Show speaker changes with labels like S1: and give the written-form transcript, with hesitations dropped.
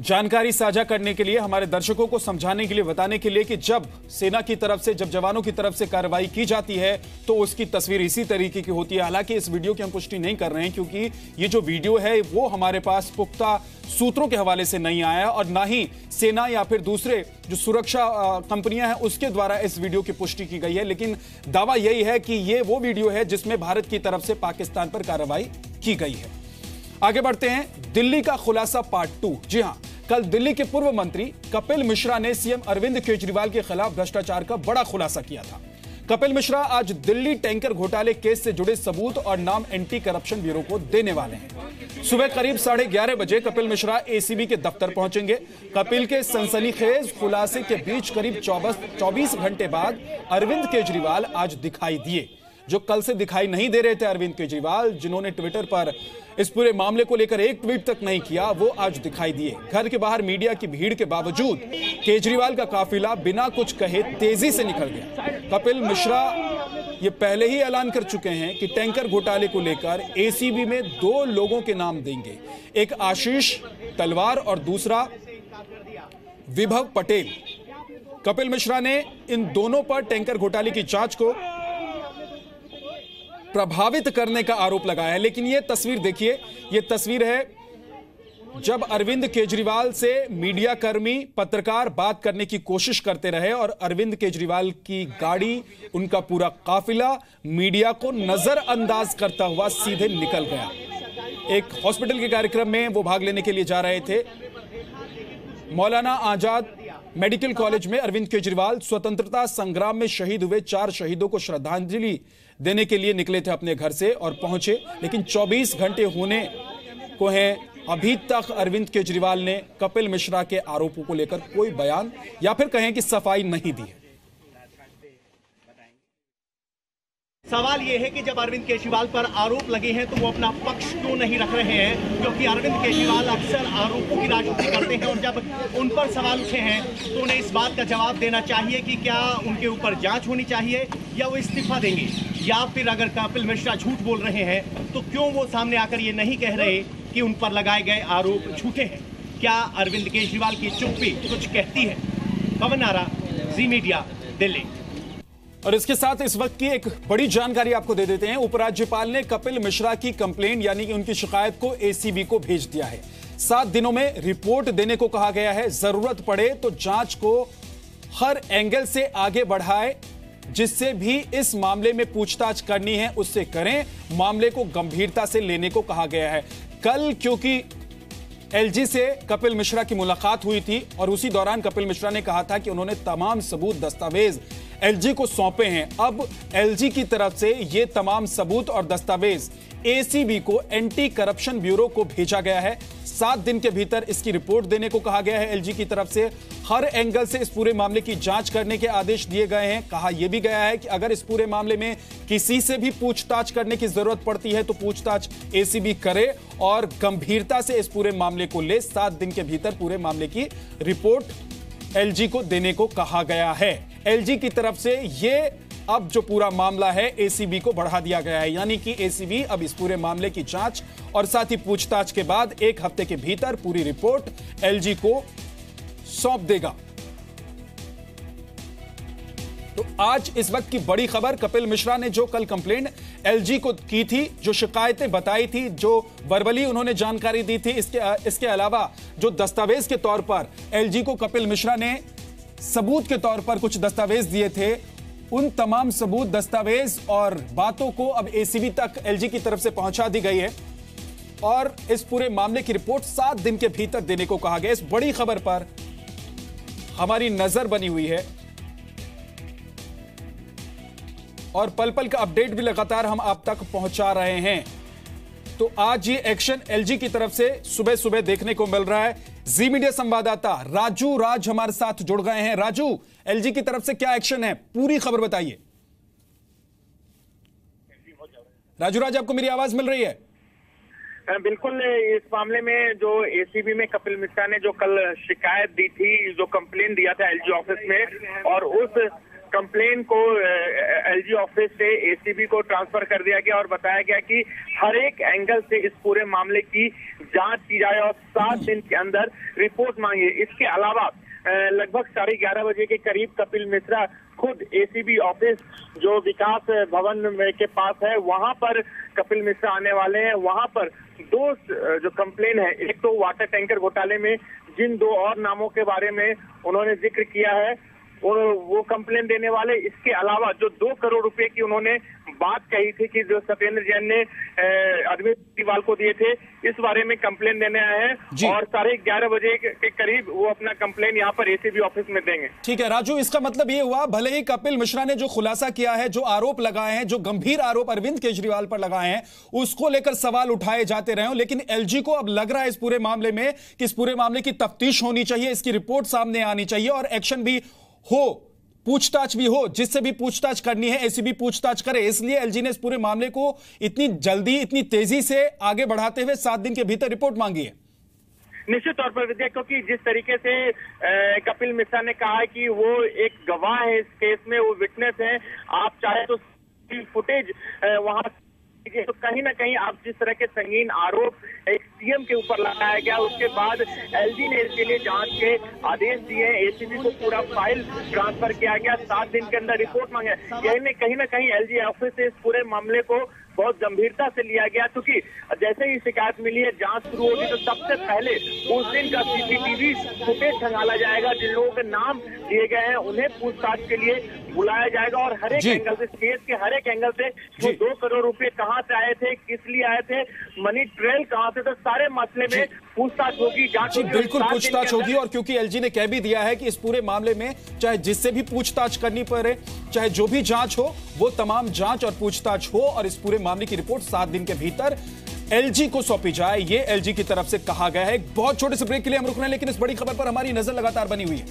S1: जानकारी साझा करने के लिए, हमारे दर्शकों को समझाने के लिए, बताने के लिए कि जब सेना की तरफ से, जब जवानों की तरफ से कार्रवाई की जाती है तो उसकी तस्वीर इसी तरीके की होती है। हालांकि इस वीडियो की हम पुष्टि नहीं कर रहे हैं क्योंकि ये जो वीडियो है वो हमारे पास पुख्ता सूत्रों के हवाले से नहीं आया और ना ही सेना या फिर दूसरे जो सुरक्षा कंपनियां हैं उसके द्वारा इस वीडियो की पुष्टि की गई है। लेकिन दावा यही है कि ये वो वीडियो है जिसमें भारत की तरफ से पाकिस्तान पर कार्रवाई की गई है। आगे बढ़ते हैं, दिल्ली का खुलासा पार्ट 2। जी हां, कल दिल्ली के पूर्व मंत्री कपिल मिश्रा ने सीएम अरविंद केजरीवाल के खिलाफ भ्रष्टाचार का बड़ा खुलासा किया था। कपिल मिश्रा आज दिल्ली टैंकर घोटाले केस से जुड़े सबूत और नाम एंटी करप्शन ब्यूरो को देने वाले हैं। सुबह करीब 11:30 बजे कपिल मिश्रा एसीबी के दफ्तर पहुंचेंगे। कपिल के सनसनीखेज खुलासे के बीच करीब 24 घंटे बाद अरविंद केजरीवाल आज दिखाई दिए। जो कल से दिखाई नहीं दे रहे थे अरविंद केजरीवाल, जिन्होंने ट्विटर पर इस पूरे मामले को लेकर एक ट्वीट तक नहीं किया, वो आज दिखाई दिए। घर के बाहर मीडिया की भीड़ के बावजूद केजरीवाल का काफिला बिना कुछ कहे तेजी से निकल गया। कपिल मिश्रा ये पहले ही ऐलान कर चुके हैं कि टैंकर घोटाले को लेकर एसीबी में 2 लोगों के नाम देंगे, एक आशीष तलवार और दूसरा विभव पटेल। कपिल मिश्रा ने इन दोनों पर टैंकर घोटाले की जांच को प्रभावित करने का आरोप लगाया है। लेकिन यह तस्वीर देखिए, यह तस्वीर है जब अरविंद केजरीवाल से मीडिया कर्मी, पत्रकार बात करने की कोशिश करते रहे और अरविंद केजरीवाल की गाड़ी, उनका पूरा काफिला मीडिया को नजरअंदाज करता हुआ सीधे निकल गया। एक हॉस्पिटल के कार्यक्रम में वो भाग लेने के लिए जा रहे थे। मौलाना आजाद मेडिकल कॉलेज में अरविंद केजरीवाल स्वतंत्रता संग्राम में शहीद हुए 4 शहीदों को श्रद्धांजलि देने के लिए निकले थे अपने घर से और पहुंचे। लेकिन 24 घंटे होने को हैं, अभी तक अरविंद केजरीवाल ने कपिल मिश्रा के आरोपों को लेकर कोई बयान या फिर कहें कि सफाई नहीं दी है।
S2: सवाल यह है कि जब अरविंद केजरीवाल पर आरोप लगे हैं तो वो अपना पक्ष क्यों नहीं रख रहे हैं, क्योंकि अरविंद केजरीवाल अक्सर आरोपों की राजनीति करते हैं और जब उन पर सवाल उठे हैं तो उन्हें इस बात का जवाब देना चाहिए कि क्या उनके ऊपर जांच होनी चाहिए या वो इस्तीफा देंगे, या फिर अगर कपिल मिश्रा झूठ बोल रहे हैं तो क्यों वो सामने आकर ये नहीं कह रहे कि उन पर लगाए गए आरोप झूठे हैं। क्या अरविंद केजरीवाल की चुप्पी कुछ कहती है? पवन आरा, जी मीडिया, दिल्ली।
S1: और इसके साथ इस वक्त की एक बड़ी जानकारी आपको दे देते हैं। उपराज्यपाल ने कपिल मिश्रा की कंप्लेंट यानी कि उनकी शिकायत को एसीबी को भेज दिया है। 7 दिनों में रिपोर्ट देने को कहा गया है। जरूरत पड़े तो जांच को हर एंगल से आगे बढ़ाए, जिससे भी इस मामले में पूछताछ करनी है उससे करें। मामले को गंभीरता से लेने को कहा गया है। कल क्योंकि एलजी से कपिल मिश्रा की मुलाकात हुई थी और उसी दौरान कपिल मिश्रा ने कहा था कि उन्होंने तमाम सबूत, दस्तावेज एलजी को सौंपे हैं। अब एलजी की तरफ से ये तमाम सबूत और दस्तावेज एसीबी को, एंटी करप्शन ब्यूरो को भेजा गया है। 7 दिन के भीतर इसकी रिपोर्ट देने को कहा गया है एलजी की तरफ से। हर एंगल से इस पूरे मामले की जांच करने के आदेश दिए गए हैं। कहा यह भी गया है कि अगर इस पूरे मामले में किसी से भी पूछताछ करने की जरूरत पड़ती है तो पूछताछ एसीबी करे और गंभीरता से इस पूरे मामले को ले। 7 दिन के भीतर पूरे मामले की रिपोर्ट एलजी को देने को कहा गया है। एलजी की तरफ से यह अब जो पूरा मामला है एसीबी को बढ़ा दिया गया है, यानी कि एसीबी अब इस पूरे मामले की जांच और साथ ही पूछताछ के बाद 1 हफ्ते के भीतर पूरी रिपोर्ट एलजी को सौंप देगा। तो आज इस वक्त की बड़ी खबर, कपिल मिश्रा ने जो कल कंप्लेंट एलजी को की थी, जो शिकायतें बताई थी, जो वर्बली उन्होंने जानकारी दी थी, इसके अलावा जो दस्तावेज के तौर पर एलजी को कपिल मिश्रा ने सबूत के तौर पर कुछ दस्तावेज दिए थे, उन तमाम सबूत, दस्तावेज और बातों को अब एसीबी तक एलजी की तरफ से पहुंचा दी गई है और इस पूरे मामले की रिपोर्ट 7 दिन के भीतर देने को कहा गया। इस बड़ी खबर पर हमारी नजर बनी हुई है और पल पल का अपडेट भी लगातार हम आप तक पहुंचा रहे हैं। तो आज ये एक्शन एलजी की तरफ से सुबह सुबह देखने को मिल रहा है। जी मीडिया संवाददाता राजू राज हमारे साथ जुड़ गए हैं। राजू, एलजी की तरफ से क्या एक्शन है, पूरी खबर बताइए। राजू राज, आपको मेरी आवाज मिल रही है?
S3: बिल्कुल। इस मामले में जो एसीबी में कपिल मिश्रा ने जो कल शिकायत दी थी, जो कंप्लेन दिया था एलजी ऑफिस में, और उस कंप्लेन को एलजी ऑफिस से एसीबी को ट्रांसफर कर दिया गया और बताया गया कि हर एक एंगल से इस पूरे मामले की जांच की जाए और 7 दिन के अंदर रिपोर्ट मांगी। इसके अलावा लगभग 11:30 बजे के करीब कपिल मिश्रा खुद एसीबी ऑफिस जो विकास भवन के पास है वहां पर कपिल मिश्रा आने वाले हैं। वहां पर 2 जो कंप्लेन है, एक तो वाटर टैंकर घोटाले में जिन 2 और नामों के बारे में उन्होंने जिक्र किया है और वो कंप्लेन देने वाले, इसके अलावा जो 2 करोड़ रुपए की उन्होंने बात कही थी कि जो सत्येंद्र जैन ने अरविंद केजरीवाल को दिए थे, इस बारे में कंप्लेन देने आए हैं और 11:30 बजे के करीब वो अपना कंप्लेन यहाँ पर एसीबी ऑफिस में देंगे।
S1: ठीक है राजू, इसका मतलब ये हुआ भले ही कपिल मिश्रा ने जो खुलासा किया है, जो आरोप लगाए हैं, जो गंभीर आरोप अरविंद केजरीवाल पर लगाए हैं, उसको लेकर सवाल उठाए जाते रहे, लेकिन एलजी को अब लग रहा है इस पूरे मामले में कि इस पूरे मामले की तफ्तीश होनी चाहिए, इसकी रिपोर्ट सामने आनी चाहिए और एक्शन भी हो, पूछताछ भी हो, जिससे भी पूछताछ करनी है एसीबी पूछताछ करे। इसलिए एलजी ने इस पूरे मामले को इतनी जल्दी, इतनी तेजी से आगे बढ़ाते हुए 7 दिन के भीतर रिपोर्ट मांगी है।
S3: निश्चित तौर पर विद्या, क्योंकि जिस तरीके से कपिल मिश्रा ने कहा है कि वो एक गवाह है इस केस में, वो विटनेस है, आप चाहे तो फुटेज वहां तो कहीं ना कहीं आप जिस तरह के संगीन आरोप एक सीएम के ऊपर लगाया गया, उसके बाद एलजी ने इसके लिए जांच के आदेश दिए, एसीबी को पूरा फाइल ट्रांसफर किया गया, 7 दिन के अंदर रिपोर्ट मांगे। यही कहीं ना कहीं एलजी ऑफिस से इस पूरे मामले को बहुत गंभीरता से लिया गया, क्योंकि जैसे ही शिकायत मिली है, जांच शुरू होगी तो सबसे पहले उस दिन का सीसीटीवी फुटेज खंगाला जाएगा, जिन लोगों के नाम दिए गए हैं उन्हें पूछताछ के लिए बुलाया जाएगा और हर एक एंगल से, केस के हर एक एंगल से, वो 2 करोड़ रुपए कहां से आए थे, किस लिए आए थे, मनी ट्रेल कहां से, तो सारे मसले में पूछताछ होगी, जांच होगी।
S1: बिल्कुल पूछताछ होगी और क्योंकि एलजी ने कह भी दिया है कि इस पूरे मामले में चाहे जिससे भी पूछताछ करनी पड़े, चाहे जो भी जांच हो, वो तमाम जांच और पूछताछ हो और इस पूरे मामले की रिपोर्ट 7 दिन के भीतर एलजी को सौंपी जाए, ये एलजी की तरफ से कहा गया है। एक बहुत छोटे से ब्रेक के लिए हम रुक रहे हैं, लेकिन इस बड़ी खबर पर हमारी नजर लगातार बनी हुई है।